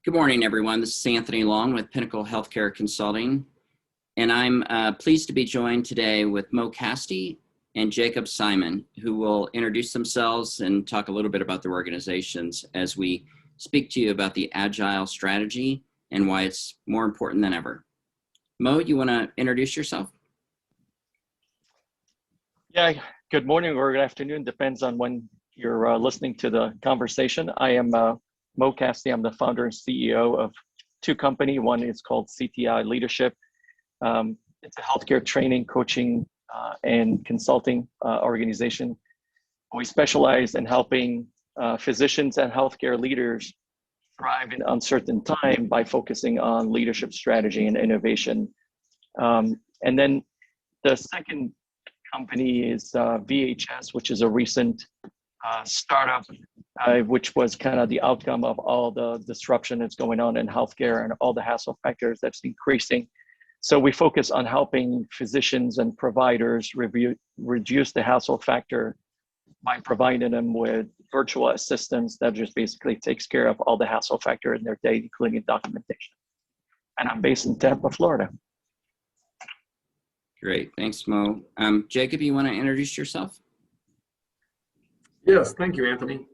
Good morning, everyone. This is Anthony Long with Pinnacle Healthcare Consulting, and I'm pleased to be joined today with Mo Casti and Jacob Simon, who will introduce themselves and talk a little bit about their organizations as we speak to you about the Agile strategy and why it's more important than ever. Mo, you want to introduce yourself? Yeah, good morning or good afternoon, depends on when you're listening to the conversation. I am Mo Casti. I'm the founder and CEO of two companies. One is called CTI Leadership. It's a healthcare training, coaching, and consulting organization. We specialize in helping physicians and healthcare leaders thrive in uncertain time by focusing on leadership strategy and innovation. And then the second company is VHS, which is a recent startup, which was kind of the outcome of all the disruption that's going on in healthcare and all the hassle factors that's increasing. So we focus on helping physicians and providers reduce the hassle factor by providing them with virtual assistants that just basically takes care of all the hassle factor in their day, including documentation. And I'm based in Tampa, Florida. Great, thanks, Mo. Jacob, you want to introduce yourself? Yes, thank you, Anthony.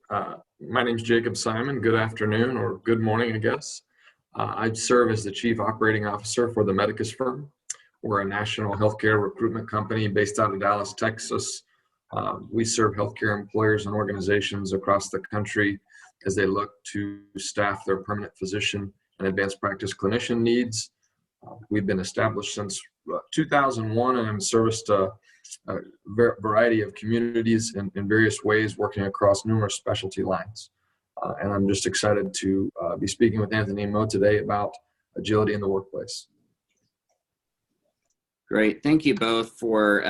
My name is Jacob Simon. Good afternoon, or good morning, I guess. I serve as the Chief Operating Officer for the Medicus firm. We're a national healthcare recruitment company based out of Dallas, Texas. We serve healthcare employers and organizations across the country as they look to staff their permanent physician and advanced practice clinician needs. We've been established since 2001 and have serviced a variety of communities in various ways, working across numerous specialty lines. And I'm just excited to be speaking with Anthony and Mo today about agility in the workplace. Great. Thank you both for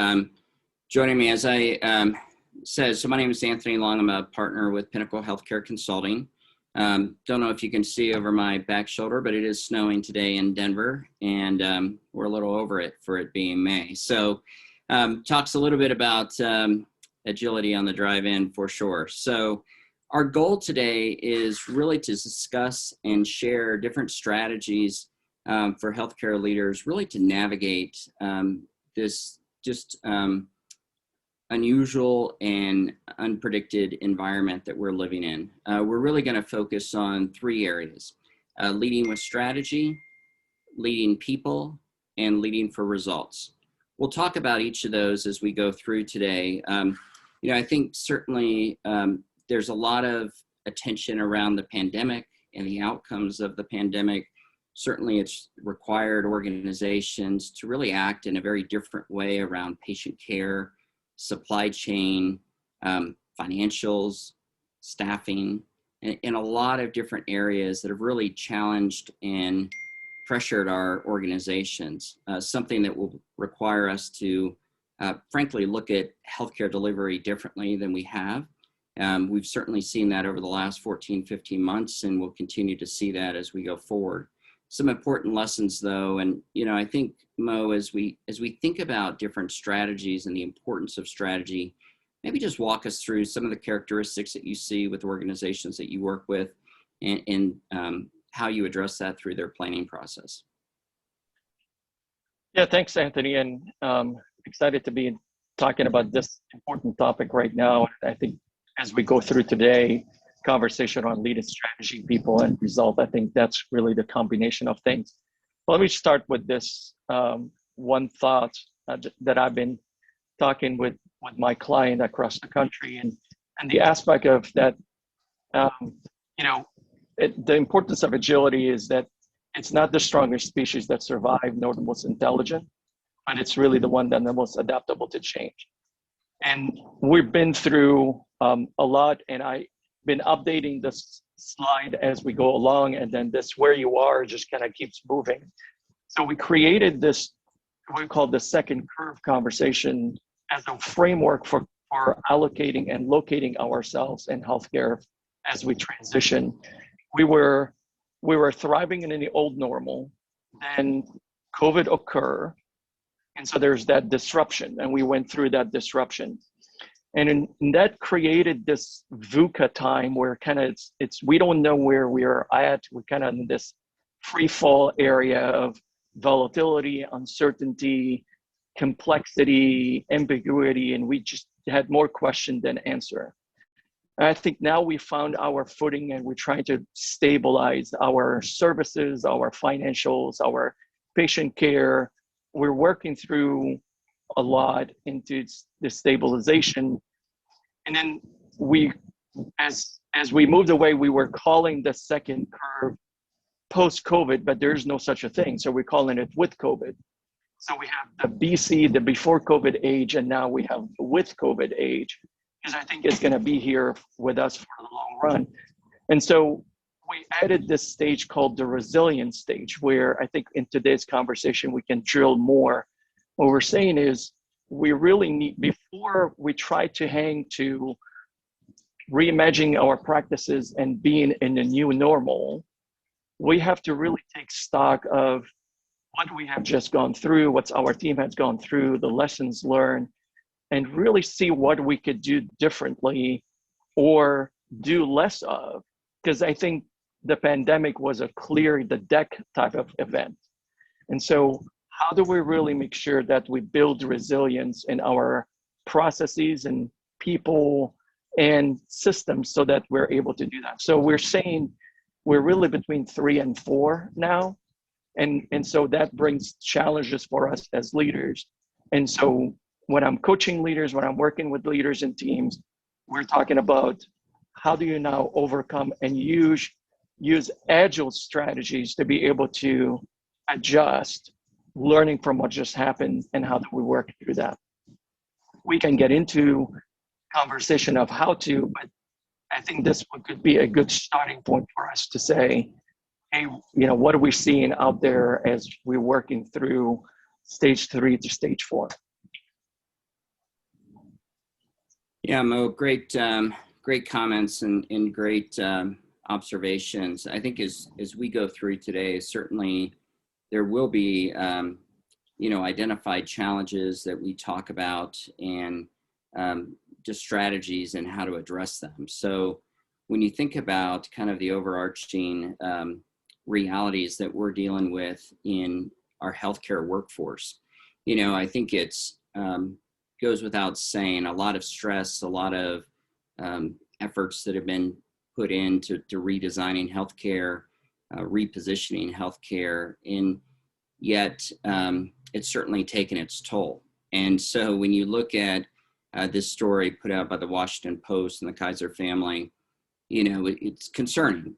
joining me. As I said, so my name is Anthony Long. I'm a partner with Pinnacle Healthcare Consulting. Don't know if you can see over my back shoulder, but it is snowing today in Denver, and we're a little over it for it being May. So talks a little bit about agility on the drive-in for sure. So our goal today is really to discuss and share different strategies for healthcare leaders, really to navigate this just unusual and unpredicted environment that we're living in. We're really going to focus on three areas: leading with strategy, leading people, and leading for results. We'll talk about each of those as we go through today. I think certainly there's a lot of attention around the pandemic and the outcomes of the pandemic. Certainly it's required organizations to really act in a very different way around patient care, supply chain, financials, staffing, and in a lot of different areas that have really challenged and pressured our organizations, something that will require us to, frankly, look at healthcare delivery differently than we have. We've certainly seen that over the last 14, 15 months, and we'll continue to see that as we go forward. Some important lessons, though, and I think, Mo, as we think about different strategies and the importance of strategy, maybe just walk us through some of the characteristics that you see with organizations that you work with, and how you address that through their planning process. Yeah, thanks, Anthony, and excited to be talking about this important topic right now. I think as we go through today, conversation on leading strategy, people, and result, I think that's really the combination of things. Let me start with this one thought that I've been talking with my client across the country, and the aspect of that, the importance of agility is that it's not the strongest species that survive, nor the most intelligent, but it's really the one that's the most adaptable to change. And we've been through a lot, and I've been updating this slide as we go along, and then this where you are just kind of keeps moving. So we created this, what we call the second curve conversation, as a framework for allocating and locating ourselves in healthcare as we transition. We were thriving in the old normal, then COVID occurred, and so there's that disruption, and we went through that disruption. And that created this VUCA time where kind of it's we don't know where we're at. We're kind of in this free fall area of volatility, uncertainty, complexity, ambiguity, and we just had more question than answer. And I think now we found our footing and we're trying to stabilize our services, our financials, our patient care. We're working through a lot into the stabilization. And then we, as we moved away, we were calling the second curve post-COVID, but there's no such a thing. So we're calling it with COVID. So we have the BC, the before COVID age, and now we have with COVID age, because I think it's going to be here with us for the long run. And so we added this stage called the resilience stage, where I think in today's conversation, we can drill more. What we're saying is we really need, before we try to hang to reimagining our practices and being in a new normal, we have to really take stock of what we have just gone through, what's our team has gone through, the lessons learned, and really see what we could do differently or do less of. Because I think the pandemic was a clear the deck type of event. And so how do we really make sure that we build resilience in our processes and people and systems so that we're able to do that? So we're saying we're really between 3 and 4 now. And so that brings challenges for us as leaders. And so when I'm coaching leaders, when I'm working with leaders and teams, we're talking about how do you now overcome and use agile strategies to be able to adjust, learning from what just happened, and how do we work through that. We can get into conversation of how to, but I think this could be a good starting point for us to say, hey, what are we seeing out there as we're working through stage 3 to stage 4? Yeah, Mo, great comments and great observations. I think as we go through today, certainly there will be identified challenges that we talk about and just strategies and how to address them. So when you think about kind of the overarching realities that we're dealing with in our healthcare workforce, I think it's goes without saying, a lot of stress, a lot of efforts that have been put into redesigning healthcare, repositioning healthcare, and yet it's certainly taken its toll. And so when you look at this story put out by the Washington Post and the Kaiser family, it's concerning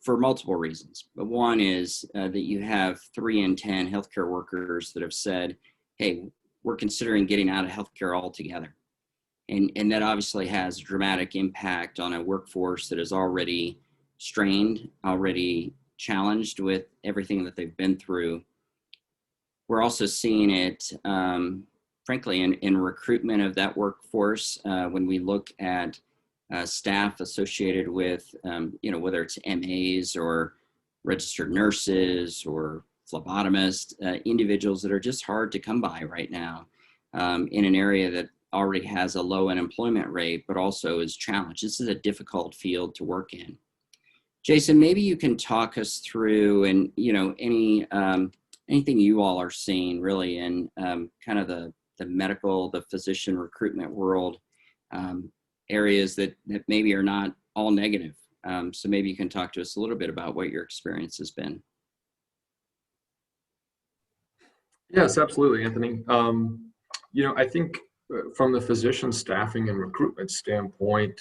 for multiple reasons. But one is that you have 3 in 10 healthcare workers that have said, hey, we're considering getting out of healthcare altogether. And that obviously has a dramatic impact on a workforce that is already strained, already challenged with everything that they've been through. We're also seeing it, frankly, in recruitment of that workforce. When we look at staff associated with, whether it's MAs or registered nurses or phlebotomists, individuals that are just hard to come by right now in an area that already has a low unemployment rate, but also is challenged. This is a difficult field to work in. Jason, maybe you can talk us through and, anything you all are seeing really in kind of the medical, the physician recruitment world, areas that maybe are not all negative. So maybe you can talk to us a little bit about what your experience has been. Yes, absolutely, Anthony. I think from the physician staffing and recruitment standpoint,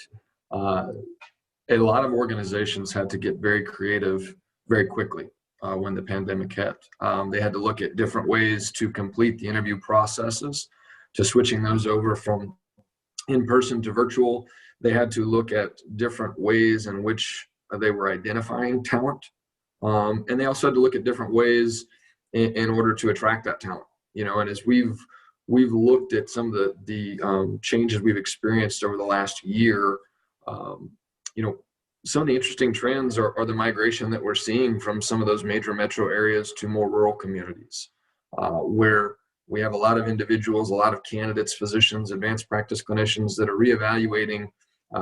a lot of organizations had to get very creative very quickly when the pandemic hit. They had to look at different ways to complete the interview processes, to switching those over from in-person to virtual. They had to look at different ways in which they were identifying talent. And they also had to look at different ways in order to attract that talent. And as we've looked at some of the changes we've experienced over the last year, some of the interesting trends are the migration that we're seeing from some of those major metro areas to more rural communities, where We have a lot of individuals, a lot of candidates, physicians, advanced practice clinicians that are reevaluating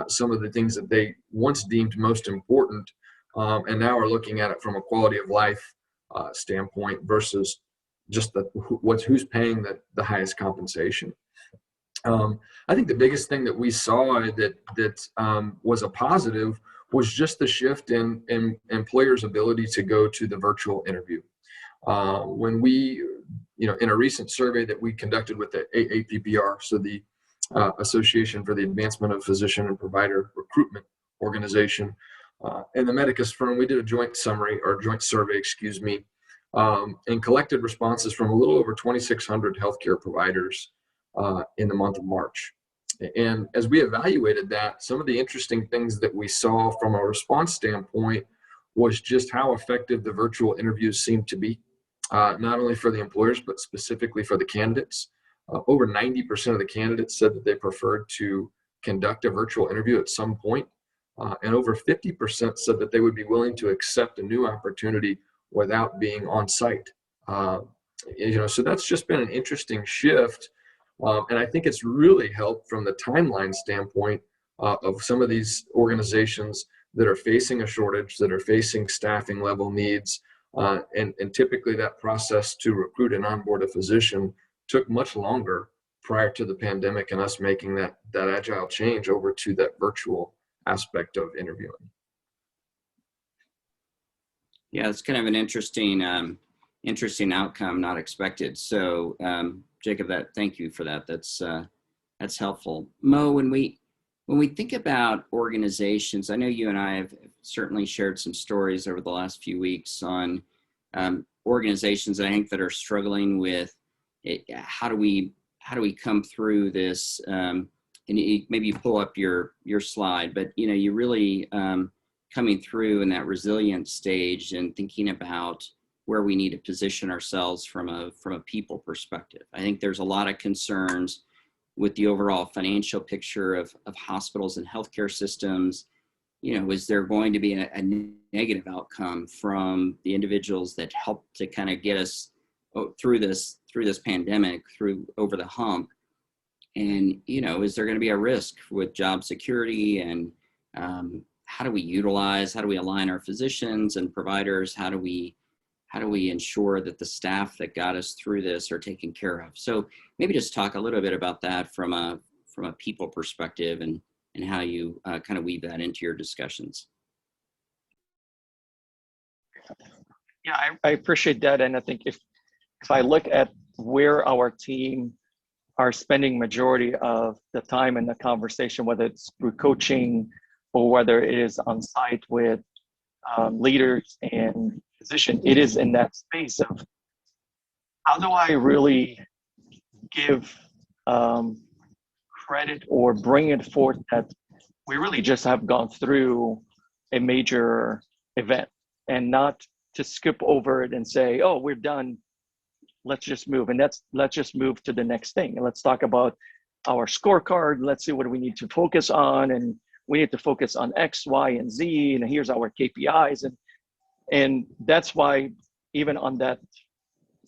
some of the things that they once deemed most important, and now are looking at it from a quality of life standpoint versus just who's paying the highest compensation. I think the biggest thing that we saw that was a positive was just the shift in employers' ability to go to the virtual interview. When we, in a recent survey that we conducted with the AAPPR, so the Association for the Advancement of Physician and Provider Recruitment Organization, and the Medicus firm, we did a joint survey, and collected responses from a little over 2,600 healthcare providers in the month of March. And as we evaluated that, some of the interesting things that we saw from a response standpoint was just how effective the virtual interviews seemed to be, not only for the employers, but specifically for the candidates. Over 90% of the candidates said that they preferred to conduct a virtual interview at some point, and over 50% said that they would be willing to accept a new opportunity without being on site. So that's just been an interesting shift. And I think it's really helped from the timeline standpoint of some of these organizations that are facing a shortage, that are facing staffing level needs. And typically that process to recruit and onboard a physician took much longer prior to the pandemic and us making that agile change over to that virtual aspect of interviewing. Yeah, it's kind of an interesting outcome, not expected. So, Jacob, thank you for that. That's helpful. Mo, when we think about organizations, I know you and I have certainly shared some stories over the last few weeks on organizations I think that are struggling with it. How do we come through this? And maybe you pull up your slide, but you really coming through in that resilient stage and thinking about where we need to position ourselves from a people perspective. I think there's a lot of concerns with the overall financial picture of hospitals and healthcare systems. Is there going to be a negative outcome from the individuals that help to kind of get us through this pandemic, over the hump? And, is there going to be a risk with job security? And how do we align our physicians and providers? How do we ensure that the staff that got us through this are taken care of? So maybe just talk a little bit about that from a people perspective and how you kind of weave that into your discussions. Yeah, I appreciate that. And I think if I look at where our team are spending majority of the time in the conversation, whether it's through coaching or whether it is on site with leaders and physicians, it is in that space of how do I really give credit or bring it forth that we really just have gone through a major event, and not to skip over it and say, oh, we're done, let's just move. And let's just move to the next thing. And let's talk about our scorecard. Let's see what we need to focus on. And we need to focus on X, Y, and Z. And here's our KPIs. And that's why even on that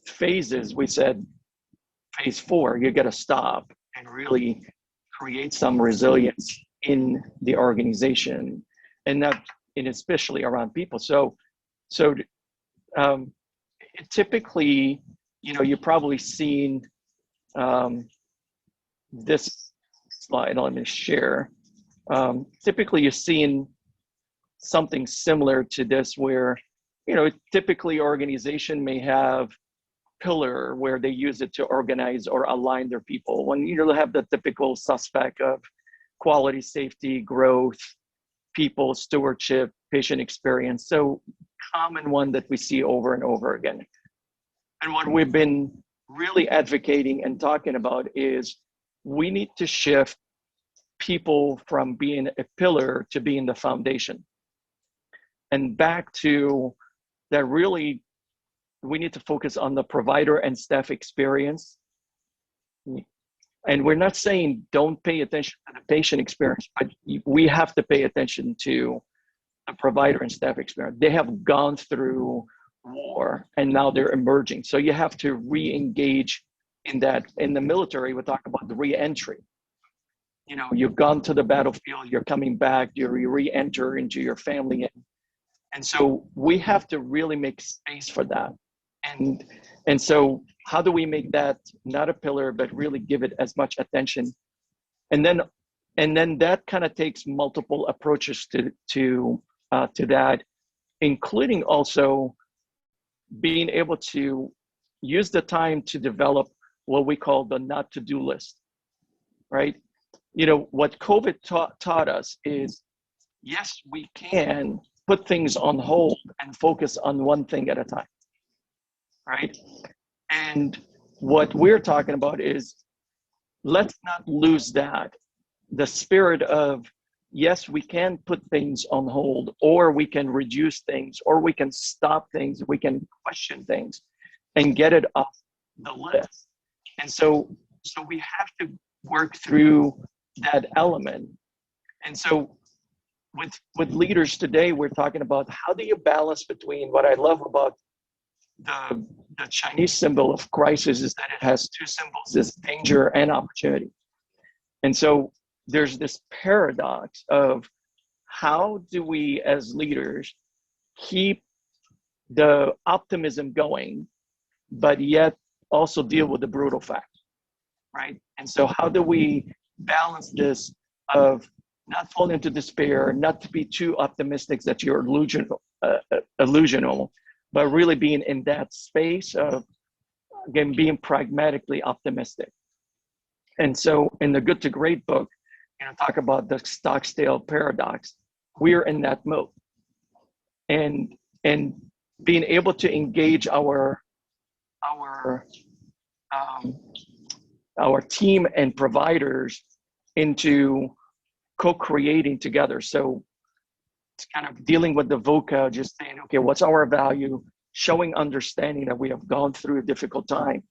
phases, we said, phase 4, you got to stop and really create some resilience in the organization, and especially around people. So typically, you've probably seen this slide. Let me share. Typically, you've seen something similar to this, where typically organization may have pillar where they use it to organize or align their people. When you have the typical suspect of quality, safety, growth, people, stewardship, patient experience. So common one that we see over and over again. And what we've been really advocating and talking about is we need to shift people from being a pillar to being the foundation. And back to that, really, we need to focus on the provider and staff experience. And we're not saying don't pay attention to the patient experience, but we have to pay attention to the provider and staff experience. They have gone through war and now they're emerging. So you have to re-engage in that in the military, we talk about the re-entry. You know, you've gone to the battlefield, you're coming back, you re-enter into your family. And so we have to really make space for that. And so how do we make that not a pillar, but really give it as much attention? And then that kind of takes multiple approaches to that, including also being able to use the time to develop what we call the not to do list, right? You know, what COVID taught us is, yes, we can put things on hold and focus on one thing at a time, right? And what we're talking about is, let's not lose that. The spirit of, yes, we can put things on hold, or we can reduce things, or we can stop things, we can question things and get it off the list. And so we have to work through that element. And so with leaders today, we're talking about how do you balance between what I love about the Chinese symbol of crisis is that it has two symbols, is danger and opportunity. And so there's this paradox of how do we as leaders keep the optimism going, but yet also deal with the brutal facts, right? And so how do we balance this of not falling into despair, not to be too optimistic that you're illusional, but really being in that space of, again, being pragmatically optimistic. And so in the Good to Great book, you know, talk about the Stockdale paradox. We're in that mode, and being able to engage our team and providers into co-creating together. So it's kind of dealing with the VOCA, just saying, okay, what's our value? Showing understanding that we have gone through a difficult time,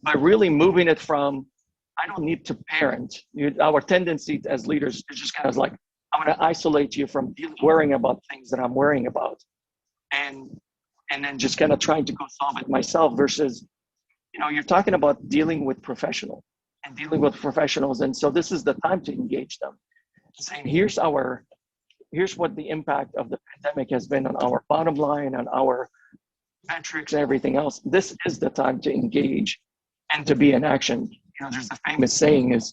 but really moving it from, I don't need to parent. Our tendency as leaders is just kind of like, I'm going to isolate you from worrying about things that I'm worrying about, and then just kind of trying to go solve it myself. Versus, you know, you're talking about dealing with professionals. And so this is the time to engage them, saying, here's what the impact of the pandemic has been on our bottom line, on our metrics and everything else. This is the time to engage and to be in action. You know, there's a famous saying is,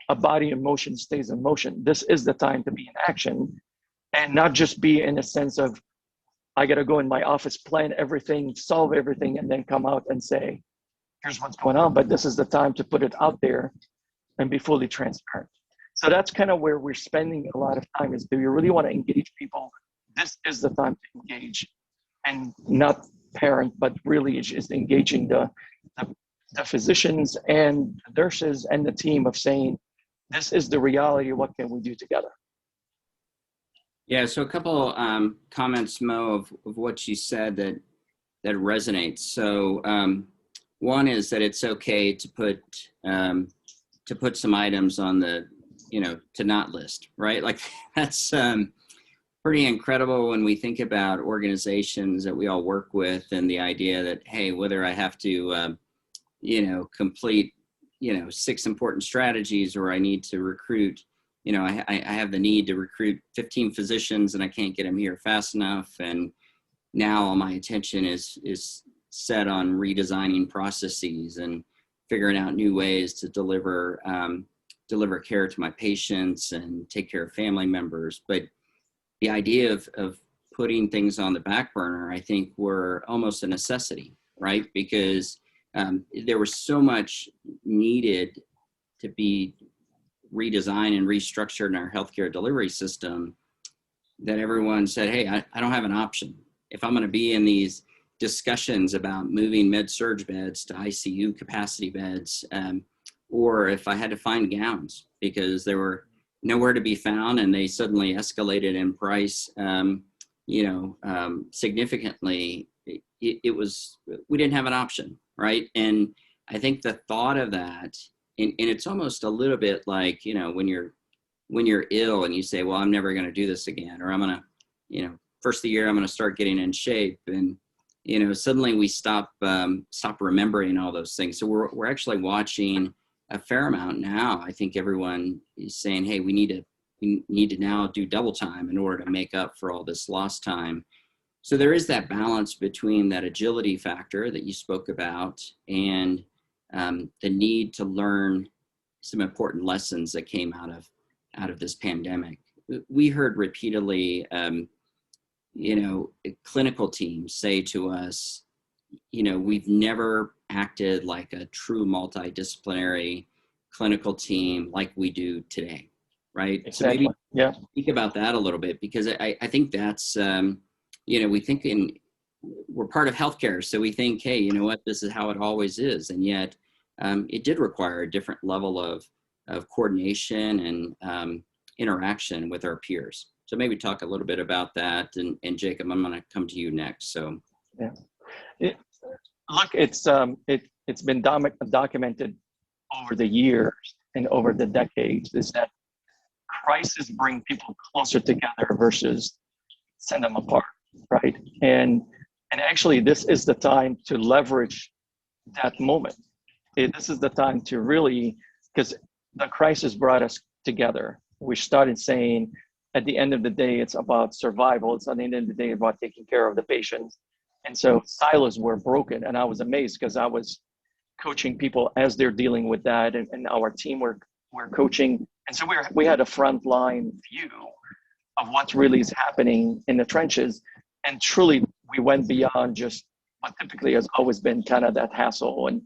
a body in motion stays in motion. This is the time to be in action, and not just be in a sense of, I got to go in my office, plan everything, solve everything, and then come out and say, here's what's going on. But this is the time to put it out there and be fully transparent. So that's kind of where we're spending a lot of time is, do you really want to engage people? This is the time to engage, and not parent, but really just engaging the physicians and the nurses and the team of saying, this is the reality, what can we do together? Yeah, so a couple comments, Mo, of what you said that resonates. So one is that it's okay to put some items on the, you know, to not list, right? Like that's pretty incredible when we think about organizations that we all work with, and the idea that, hey, whether I have to, you know, complete, you know, 6 important strategies, or I need to recruit, you know, I have the need to recruit 15 physicians and I can't get them here fast enough. And now all my attention is set on redesigning processes and figuring out new ways to deliver care to my patients and take care of family members. But the idea of putting things on the back burner, I think, were almost a necessity, right? Because there was so much needed to be redesigned and restructured in our healthcare delivery system that everyone said, hey, I don't have an option. If I'm going to be in these discussions about moving med-surg beds to ICU capacity beds, or if I had to find gowns because they were nowhere to be found and they suddenly escalated in price, significantly, it was, we didn't have an option, right? And I think the thought of that, and it's almost a little bit like, you know, when you're ill and you say, well, I'm never going to do this again, or I'm going to, you know, first of the year, I'm going to start getting in shape. And suddenly we stop remembering all those things. So we're actually watching a fair amount now. I think everyone is saying, hey, we need to now do double time in order to make up for all this lost time. So there is that balance between that agility factor that you spoke about and the need to learn some important lessons that came out of this pandemic. We heard repeatedly, clinical teams say to us, we've never acted like a true multidisciplinary clinical team like we do today, right? Exactly. So maybe Yeah. think about that a little bit, because I think that's, we think we're part of healthcare. So we think, hey, you know what, this is how it always is. And yet it did require a different level of coordination and interaction with our peers. So maybe talk a little bit about that. And Jacob, I'm going to come to you next. So Yeah. Look, it's been documented over the years and over the decades is that crises bring people closer together versus send them apart, right? And actually, this is the time to leverage that moment. This is the time to really, because the crisis brought us together. We started saying, at the end of the day, it's about survival. It's at the end of the day about taking care of the patients. And so silos were broken, and I was amazed because I was coaching people as they're dealing with that, and our team were coaching, and so we had a frontline view of what really is happening in the trenches, and truly we went beyond just what typically has always been kind of that hassle and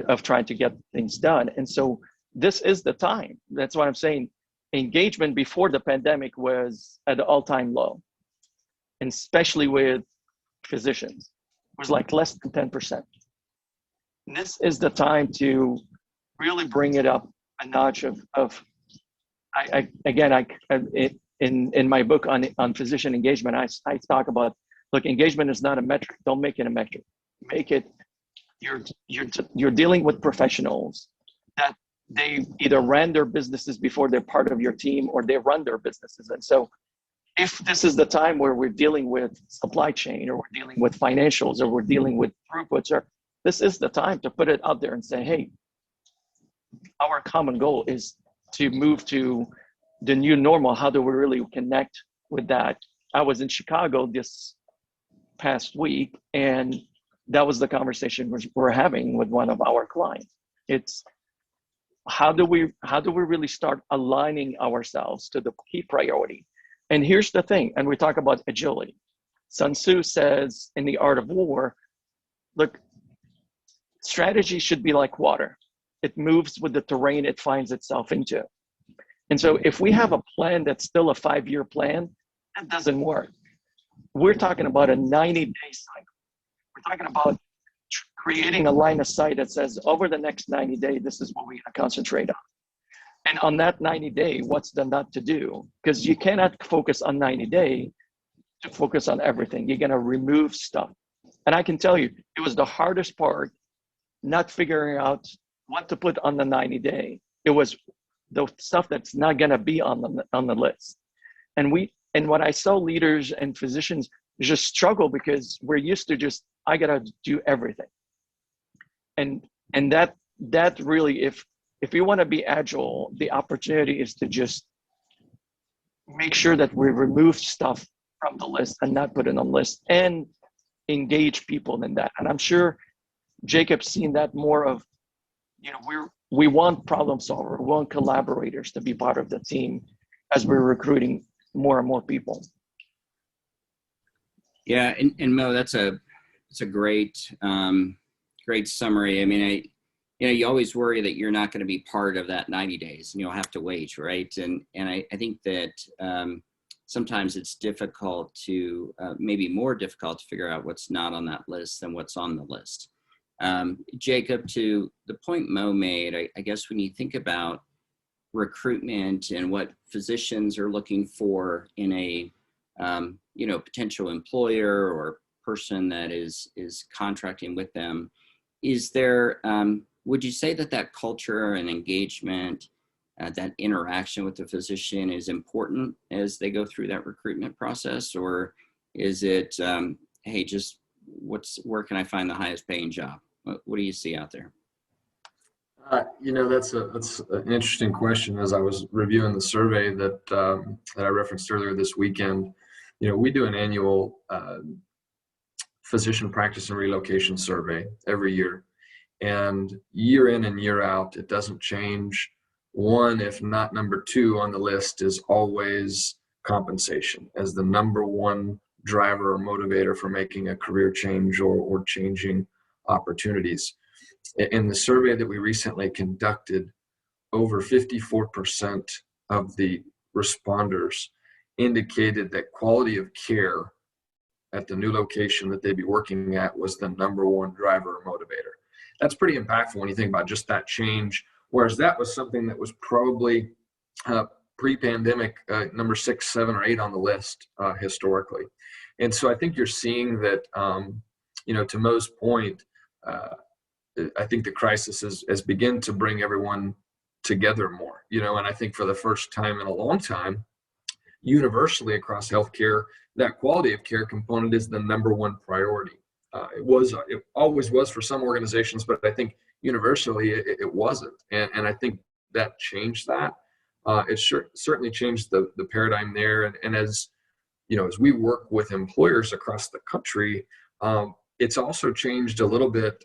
of trying to get things done. And so this is the time. That's why I'm saying engagement before the pandemic was at an all-time low, and especially with physicians, it was like less than 10%. This is the time to really bring it up a notch in my book on physician engagement, I talk about, look, engagement is not a metric. Don't make it a metric. Make it, you're dealing with professionals that they either ran their businesses before they're part of your team, or they run their businesses. And so if this is the time where we're dealing with supply chain, or we're dealing with financials, or we're dealing with throughputs, or this is the time to put it out there and say, hey, our common goal is to move to the new normal. How do we really connect with that? I was in Chicago this past week, and that was the conversation we're having with one of our clients. It's how do we really start aligning ourselves to the key priority? And here's the thing, and we talk about agility. Sun Tzu says in The Art of War, look, strategy should be like water. It moves with the terrain it finds itself into. And so if we have a plan that's still a 5-year plan, that doesn't work. We're talking about a 90-day cycle. We're talking about creating a line of sight that says, over the next 90 days, this is what we're going to concentrate on. And on that 90-day, what's the not to do? Because you cannot focus on 90-day to focus on everything. You're going to remove stuff. And I can tell you, it was the hardest part, not figuring out what to put on the 90-day. It was the stuff that's not going to be on the list. And when I saw leaders and physicians just struggle because we're used to just, I got to do everything. And that really, if you want to be agile, the opportunity is to just make sure that we remove stuff from the list and not put it on the list, and engage people in that. And I'm sure Jacob's seen that more of, we want problem solvers, we want collaborators to be part of the team as we're recruiting more and more people. Yeah, and Mo, that's a great summary. I mean, you always worry that you're not going to be part of that 90 days and you'll have to wait, right? And I think that sometimes it's difficult to, maybe more difficult to figure out what's not on that list than what's on the list. Jacob, to the point Mo made, I guess when you think about recruitment and what physicians are looking for in a potential employer or person that is contracting with them, is there, would you say that culture and engagement, that interaction with the physician is important as they go through that recruitment process? Or is it, hey, just where can I find the highest paying job? What do you see out there? That's an interesting question. As I was reviewing the survey that I referenced earlier this weekend, we do an annual physician practice and relocation survey every year, and year in and year out, it doesn't change. One, if not number two on the list, is always compensation as the number one driver or motivator for making a career change or changing opportunities. In the survey that we recently conducted, over 54% of the responders indicated that quality of care at the new location that they'd be working at was the number one driver or motivator. That's pretty impactful when you think about just that change, whereas that was something that was probably pre-pandemic number 6, 7, or 8 on the list historically. And so I think you're seeing that, to Mo's point, I think the crisis has begun to bring everyone together more, and I think for the first time in a long time, universally across healthcare, that quality of care component is the number one priority. It always was for some organizations, but I think universally it wasn't. And I think that changed that. It certainly changed the paradigm there. And as we work with employers across the country, it's also changed a little bit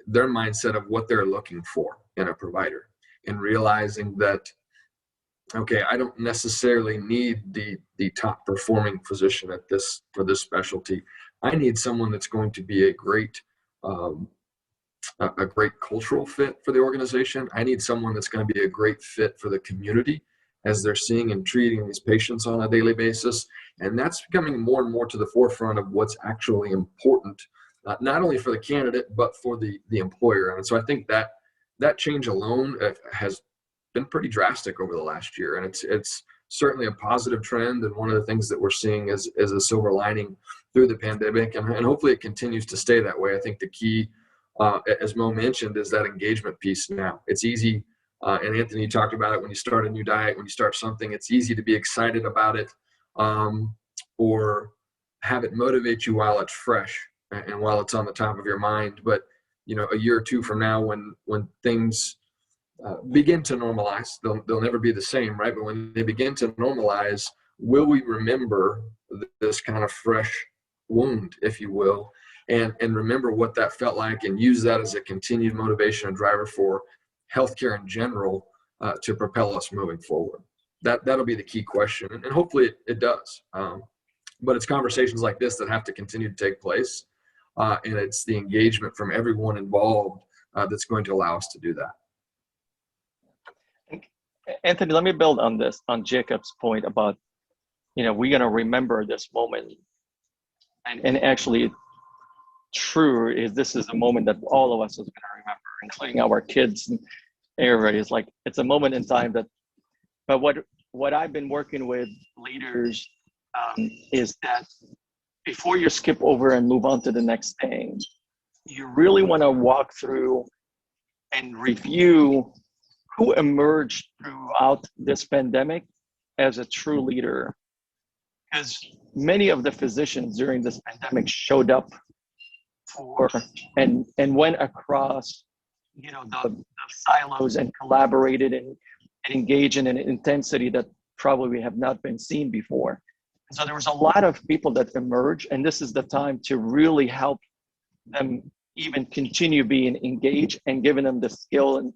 their mindset of what they're looking for in a provider, and realizing that, okay, I don't necessarily need the top performing physician for this specialty. I need someone that's going to be a great cultural fit for the organization. I need someone that's going to be a great fit for the community as they're seeing and treating these patients on a daily basis. And that's becoming more and more to the forefront of what's actually important, not only for the candidate, but for the employer. And so I think that change alone has been pretty drastic over the last year. And it's certainly a positive trend, and one of the things that we're seeing as a silver lining through the pandemic, and hopefully it continues to stay that way. I think the key, as Mo mentioned, is that engagement piece now. It's easy, and Anthony talked about it, when you start a new diet, when you start something, it's easy to be excited about it, or have it motivate you while it's fresh and while it's on the top of your mind. But a year or two from now, when things begin to normalize, they'll never be the same, right? But when they begin to normalize, will we remember this kind of fresh wound, if you will, and remember what that felt like, and use that as a continued motivation and driver for healthcare in general to propel us moving forward? That'll be the key question, and hopefully it does. But it's conversations like this that have to continue to take place, and it's the engagement from everyone involved that's going to allow us to do that. Anthony, let me build on this, on Jacob's point about, we're going to remember this moment. And actually, true is this is a moment that all of us is going to remember, including our kids and everybody. It's like, it's a moment in time but what I've been working with leaders is that before you skip over and move on to the next thing, you really want to walk through and review who emerged throughout this pandemic as a true leader. Because many of the physicians during this pandemic showed up for and went across, the silos, and collaborated and engaged in an intensity that probably have not been seen before. And so there was a lot of people that emerged, and this is the time to really help them even continue being engaged and giving them the skill. And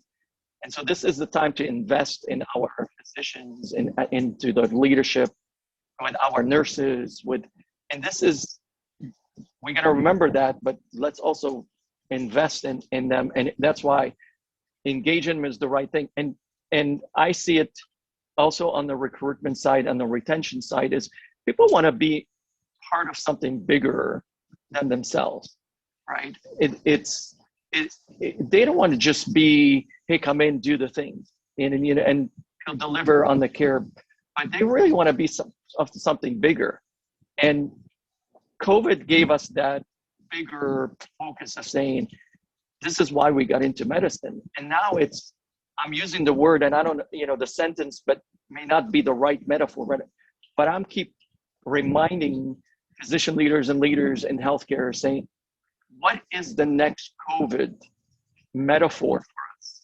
so this is the time to invest in our physicians, into the leadership, with our nurses, and this is, we got to remember that, but let's also invest in them. And that's why engagement is the right thing. And I see it also on the recruitment side and the retention side, is people want to be part of something bigger than themselves, right? They don't want to just be, hey, come in, do the things, and deliver on the care, but they really want to be something bigger. And COVID gave us that bigger focus of saying, this is why we got into medicine. And now I'm using the word, and I don't, the sentence, but may not be the right metaphor, but I'm keep reminding physician leaders and leaders in healthcare saying, what is the next COVID metaphor for us,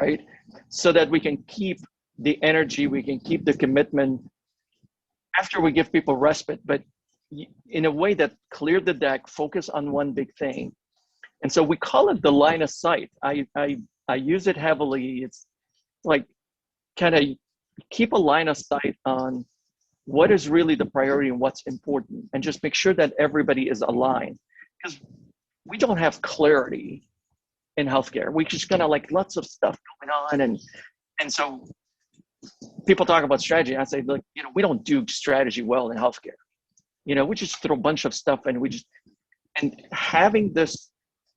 right? So that we can keep the energy, we can keep the commitment after we give people respite, but in a way that cleared the deck, focus on one big thing. And so we call it the line of sight. I use it heavily. It's like kind of keep a line of sight on what is really the priority and what's important, and just make sure that everybody is aligned, because we don't have clarity in healthcare. We just kind of like lots of stuff going on, and so people talk about strategy. I say, like, we don't do strategy well in healthcare. We just throw a bunch of stuff, and and having this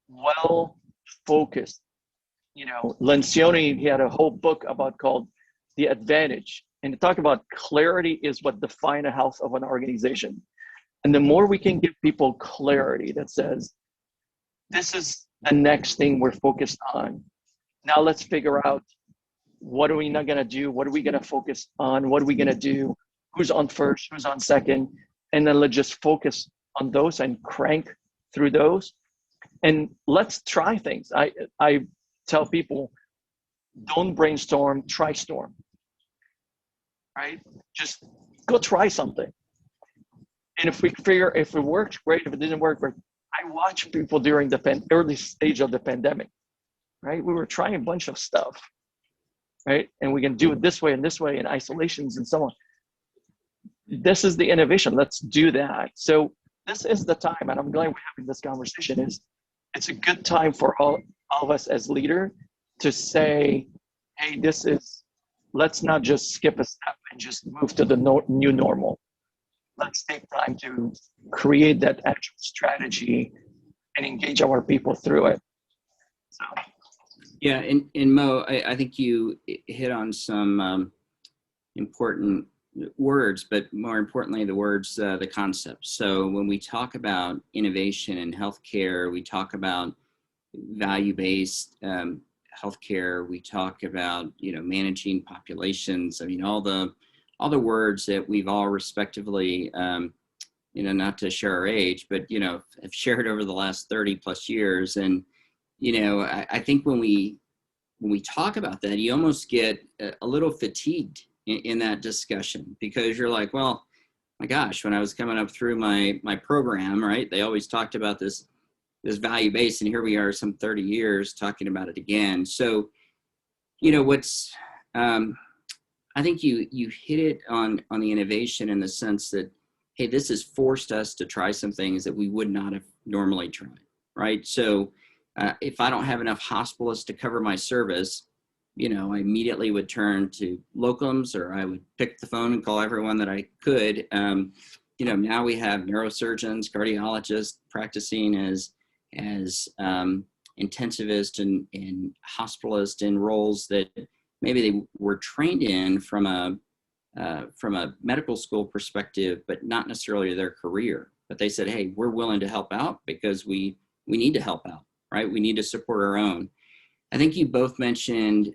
well focused. Lencioni, he had a whole book called The Advantage, and to talk about clarity is what defines the health of an organization. And the more we can give people clarity that says, this is the next thing we're focused on. Now let's figure out, what are we not going to do? What are we going to focus on? What are we going to do? Who's on first? Who's on second? And then let's just focus on those and crank through those. And let's try things. I tell people, don't brainstorm, try storm. Right? Just go try something. And if it works, great. If it didn't work, great. I watched people during the early stage of the pandemic, right? We were trying a bunch of stuff, right? And we can do it this way and isolations and so on. This is the innovation. Let's do that. So this is the time, and I'm glad we're having this conversation. It's a good time for all of us as leaders to say, hey, let's not just skip a step and just move to the new normal. Let's take time to create that actual strategy and engage our people through it. So. Yeah, and Mo, I think you hit on some important words, but more importantly, the concepts. So when we talk about innovation in healthcare, we talk about value-based healthcare, we talk about managing populations. I mean, all the words that we've all respectively not to share our age, but have shared over the last 30 plus years. And I think when we talk about that, you almost get a little fatigued in that discussion, because you're like, well, my gosh, when I was coming up through my program, right, they always talked about this value base, and here we are some 30 years talking about it again. So I think you hit it on the innovation, in the sense that, hey, this has forced us to try some things that we would not have normally tried, right? So if I don't have enough hospitalists to cover my service, I immediately would turn to locums, or I would pick the phone and call everyone that I could. Now we have neurosurgeons, cardiologists practicing as intensivist and hospitalist in roles that maybe they were trained in from a medical school perspective, but not necessarily their career. But they said, hey, we're willing to help out because we need to help out, right? We need to support our own. I think you both mentioned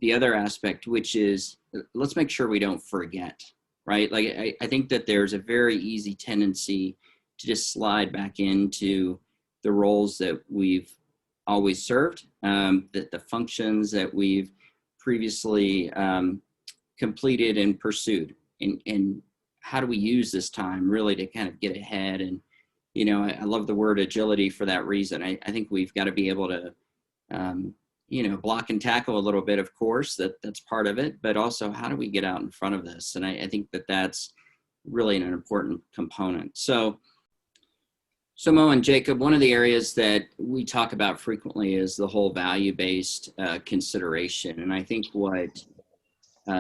the other aspect, which is, let's make sure we don't forget, right? Like, I think that there's a very easy tendency to just slide back into the roles that we've always served, that the functions that we've previously completed and pursued. And how do we use this time really to kind of get ahead? And, I love the word agility for that reason. I think we've got to be able to, block and tackle a little bit, of course, that's part of it, but also how do we get out in front of this? And I think that's really an important component. So Mo and Jacob, one of the areas that we talk about frequently is the whole value-based consideration. And I think what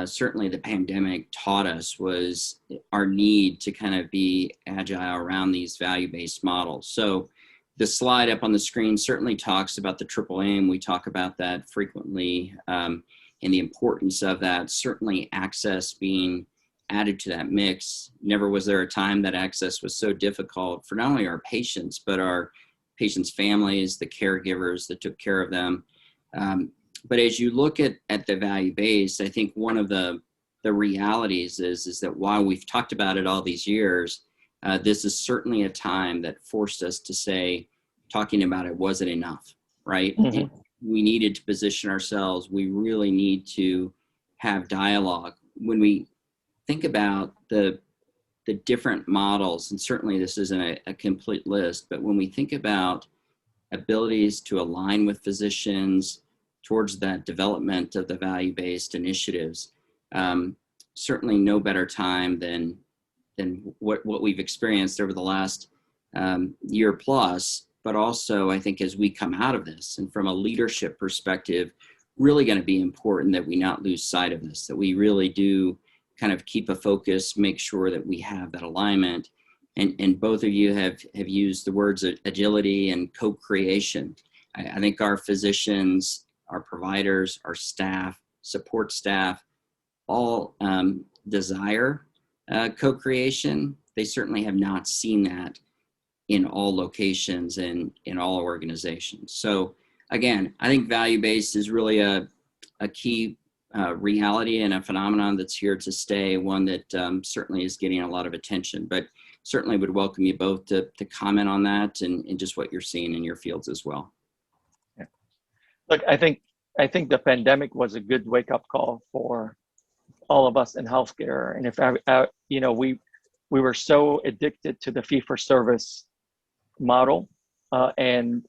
certainly the pandemic taught us was our need to kind of be agile around these value-based models. So the slide up on the screen certainly talks about the triple aim. We talk about that frequently, and the importance of that. Certainly access being added to that mix. Never was there a time that access was so difficult for not only our patients, but our patients' families, the caregivers that took care of them. But as you look at the value base, I think one of the realities is that while we've talked about it all these years, this is certainly a time that forced us to say, talking about it wasn't enough, right? Mhm. We needed to position ourselves. We really need to have dialogue. When we think about the different models, and certainly this isn't a complete list, but when we think about abilities to align with physicians towards that development of the value-based initiatives, certainly no better time than what we've experienced over the last year plus, but also I think as we come out of this, and from a leadership perspective, really going to be important that we not lose sight of this, that we really do kind of keep a focus, make sure that we have that alignment. And both of you have used the words agility and co-creation. I think our physicians, our providers, our staff, support staff, all desire co-creation. They certainly have not seen that in all locations and in all organizations. So again, I think value-based is really a key reality and a phenomenon that's here to stay, one that certainly is getting a lot of attention, but certainly would welcome you both to comment on that and just what you're seeing in your fields as well. Yeah. Look, I think the pandemic was a good wake-up call for all of us in healthcare. And if we were so addicted to the fee-for-service model, and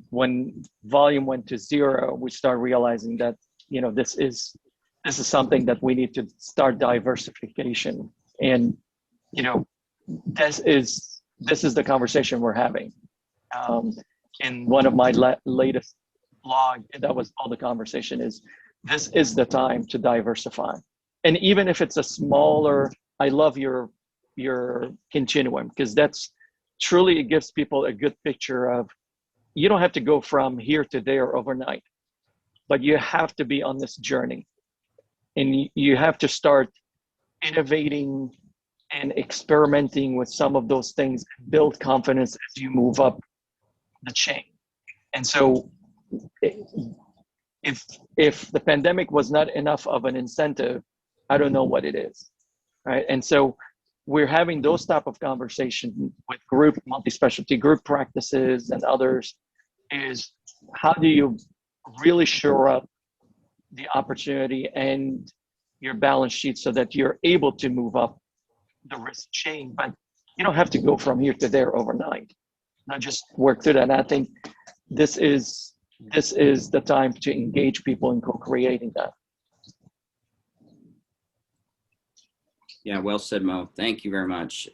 when volume went to zero, we started realizing that this is something that we need to start diversification. And this is the conversation we're having. In one of my latest blog, that was all the conversation is. This is the time to diversify. And even if it's a smaller, I love your continuum, because that's truly, it gives people a good picture of, you don't have to go from here to there overnight, but you have to be on this journey. And you have to start innovating and experimenting with some of those things, build confidence as you move up the chain. And so if the pandemic was not enough of an incentive, I don't know what it is, right? And so we're having those type of conversations with group, multi-specialty group practices and others, is how do you really shore up the opportunity and your balance sheet so that you're able to move up the risk chain, but you don't have to go from here to there overnight. Not just work through that. And I think this is the time to engage people in co-creating that. Yeah, well said, Mo. Thank you very much.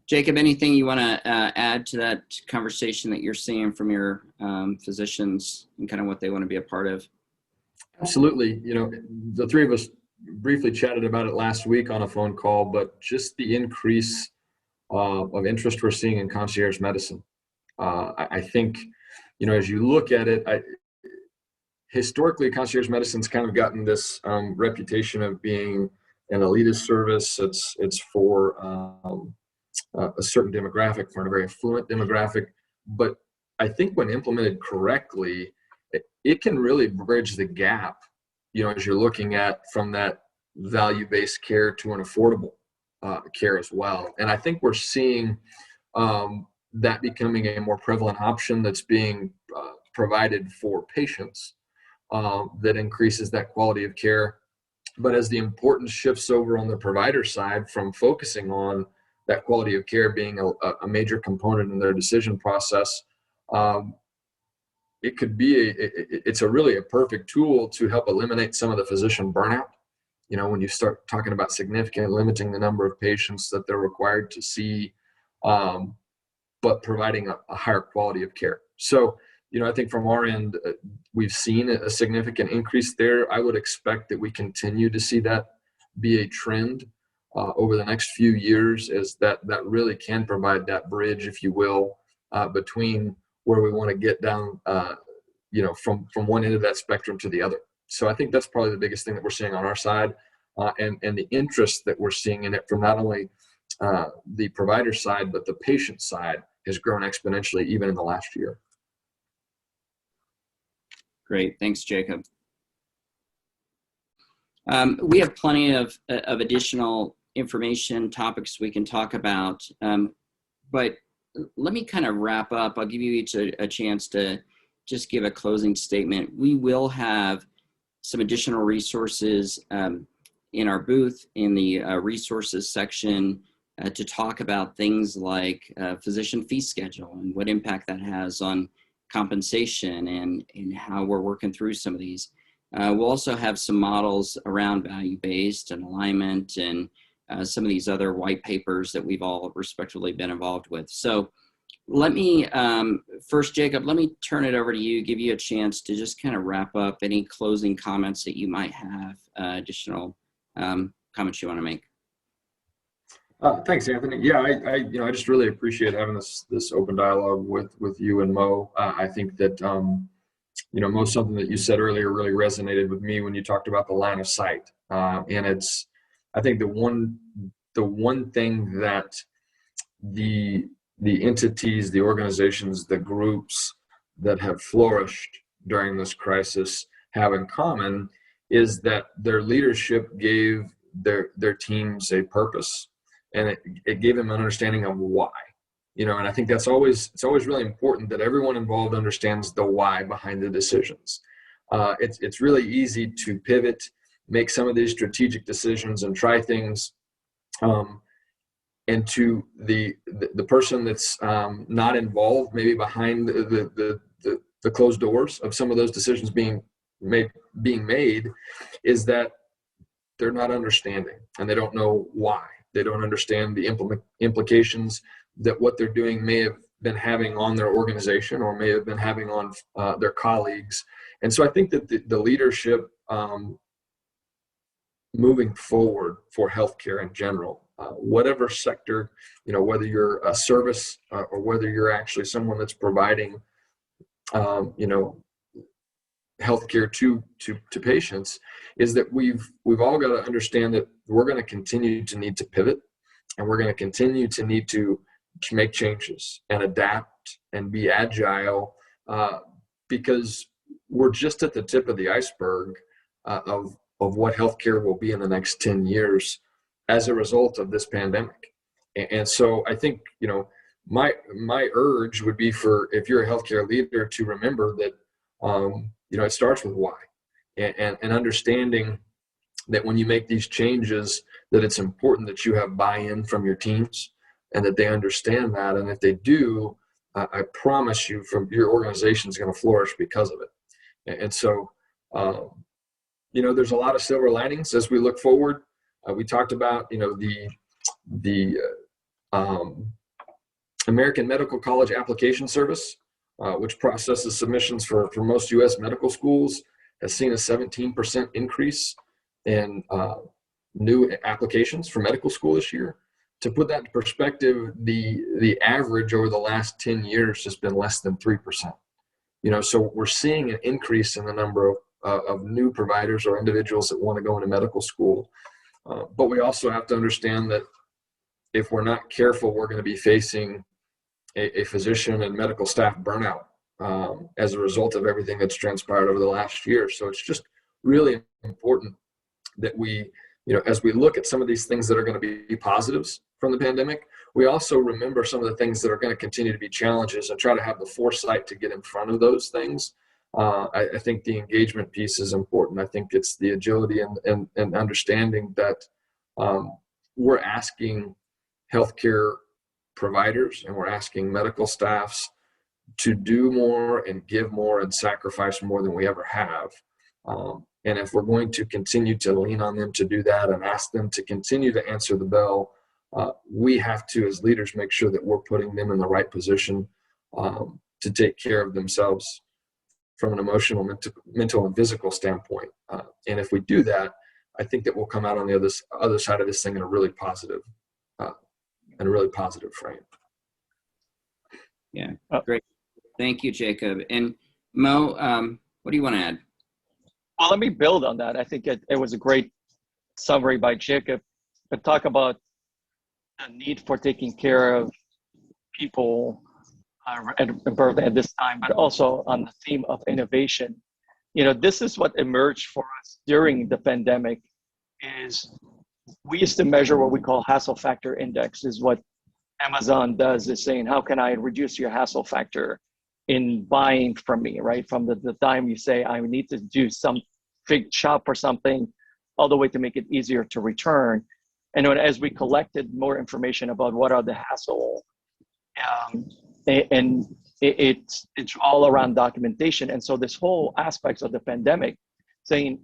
Jacob, anything you want to add to that conversation that you're seeing from your physicians and kind of what they want to be a part of? Absolutely. The three of us briefly chatted about it last week on a phone call, but just the increase of interest we're seeing in concierge medicine. I think, as you look at it, historically, concierge medicine's kind of gotten this reputation of being an elitist service. It's for a certain demographic, for a very affluent demographic. But I think when implemented correctly, it can really bridge the gap, as you're looking at from that value-based care to an affordable care as well. And I think we're seeing that becoming a more prevalent option that's being provided for patients that increases that quality of care. But as the importance shifts over on the provider side from focusing on that quality of care being a major component in their decision process, it could be it's really a perfect tool to help eliminate some of the physician burnout. When you start talking about significantly limiting the number of patients that they're required to see, but providing a higher quality of care. So, I think from our end, we've seen a significant increase there. I would expect that we continue to see that be a trend over the next few years, as that really can provide that bridge, if you will, between where we want to get down, from one end of that spectrum to the other. So I think that's probably the biggest thing that we're seeing on our side, and the interest that we're seeing in it from not only the provider side, but the patient side has grown exponentially even in the last year. Great, thanks, Jacob. We have plenty of additional information, topics we can talk about, but let me kind of wrap up. I'll give you each a chance to just give a closing statement. We will have some additional resources in our booth in the resources section to talk about things like physician fee schedule and what impact that has on compensation and how we're working through some of these. We'll also have some models around value-based and alignment and some of these other white papers that we've all respectively been involved with. So let me, first, Jacob, let me turn it over to you, give you a chance to just kind of wrap up any closing comments that you might have, additional comments you want to make. Thanks, Anthony. Yeah, I just really appreciate having this open dialogue with you and Mo. I think that Mo, something that you said earlier really resonated with me when you talked about the line of sight, and I think the one thing that the entities, the organizations, the groups that have flourished during this crisis have in common is that their leadership gave their teams a purpose, and it gave them an understanding of why. And I think it's always really important that everyone involved understands the why behind the decisions. It's really easy to pivot, make some of these strategic decisions and try things, and to the person that's not involved, maybe behind the closed doors of some of those decisions being made, is that they're not understanding and they don't know why. They don't understand the implications that what they're doing may have been having on their organization or may have been having on their colleagues. And so I think that the leadership moving forward for healthcare in general, whatever sector, whether you're a service or whether you're actually someone that's providing, healthcare to patients, is that we've all got to understand that we're going to continue to need to pivot, and we're going to continue to need to make changes and adapt and be agile, because we're just at the tip of the iceberg of what healthcare will be in the next 10 years as a result of this pandemic. And so I think, my urge would be for, if you're a healthcare leader, to remember that, it starts with why, and understanding that when you make these changes, that it's important that you have buy-in from your teams and that they understand that. And if they do, I promise you, from your organization is going to flourish because of it. And so, there's a lot of silver linings as we look forward. We talked about, the American Medical College Application Service, which processes submissions for most U.S. medical schools, has seen a 17% increase in new applications for medical school this year. To put that in perspective, the average over the last 10 years has been less than 3%. So we're seeing an increase in the number of new providers or individuals that want to go into medical school. But we also have to understand that if we're not careful, we're going to be facing a physician and medical staff burnout as a result of everything that's transpired over the last year. So it's just really important that we, as we look at some of these things that are going to be positives from the pandemic, we also remember some of the things that are going to continue to be challenges and try to have the foresight to get in front of those things. I think the engagement piece is important. I think it's the agility and understanding that we're asking healthcare providers and we're asking medical staffs to do more and give more and sacrifice more than we ever have. And if we're going to continue to lean on them to do that and ask them to continue to answer the bell, we have to, as leaders, make sure that we're putting them in the right position to take care of themselves from an emotional, mental, and physical standpoint. And if we do that, I think that we'll come out on the other side of this thing in a really positive frame. Yeah, great. Thank you, Jacob. And Mo, what do you want to add? Well, let me build on that. I think it was a great summary by Jacob, but talk about the need for taking care of people at this time, but also on the theme of innovation. This is what emerged for us during the pandemic. Is we used to measure what we call hassle factor index, is what Amazon does is saying, how can I reduce your hassle factor in buying from me, right? From the time you say, I need to do some shop for something, all the way to make it easier to return. And as we collected more information about what are the hassle, and it's all around documentation. And so this whole aspects of the pandemic, saying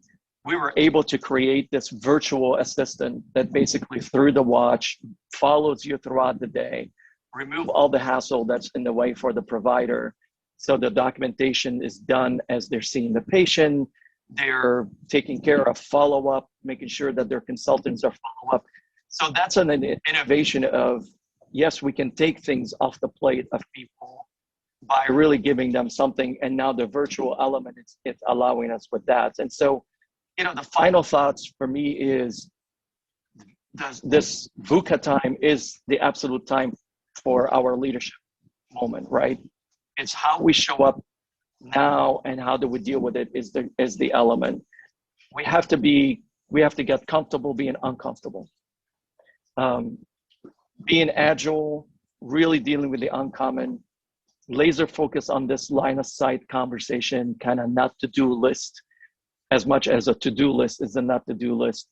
we were able to create this virtual assistant that basically through the watch follows you throughout the day, remove all the hassle that's in the way for the provider. So the documentation is done as they're seeing the patient, they're taking care of follow-up, making sure that their consultants are follow-up. So that's an innovation of, yes, we can take things off the plate of people by really giving them something. And now the virtual element, it's allowing us with that. And so, the final thoughts for me is this VUCA time is the absolute time for our leadership moment, right? It's how we show up now and how do we deal with it is the element. We have to get comfortable being uncomfortable. Being agile, really dealing with the uncommon, laser focus on this line of sight conversation, kind of not to-do list, as much as a to-do list is a not to-do list.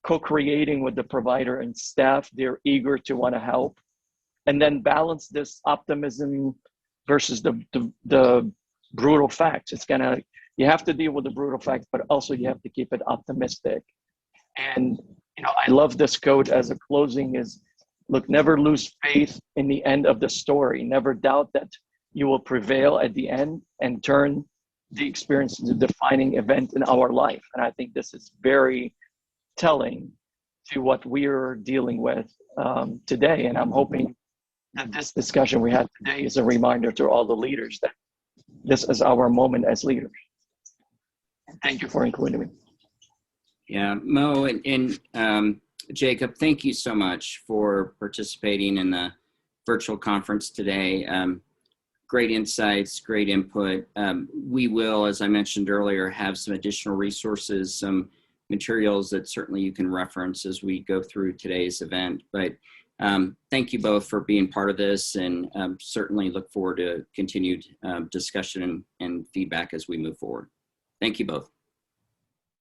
Co-creating with the provider and staff, they're eager to want to help. And then balance this optimism versus the brutal facts. You have to deal with the brutal facts, but also you have to keep it optimistic. And, I love this quote as a closing is, look, never lose faith in the end of the story. Never doubt that you will prevail at the end and turn the experience into the defining event in our life. And I think this is very telling to what we're dealing with today. And I'm hoping that this discussion we had today is a reminder to all the leaders that this is our moment as leaders. Thank you for including me. Yeah, Mo and Jacob, thank you so much for participating in the virtual conference today. Great insights, great input. We will, as I mentioned earlier, have some additional resources, some materials that certainly you can reference as we go through today's event. But thank you both for being part of this, and certainly look forward to continued discussion and feedback as we move forward. Thank you both.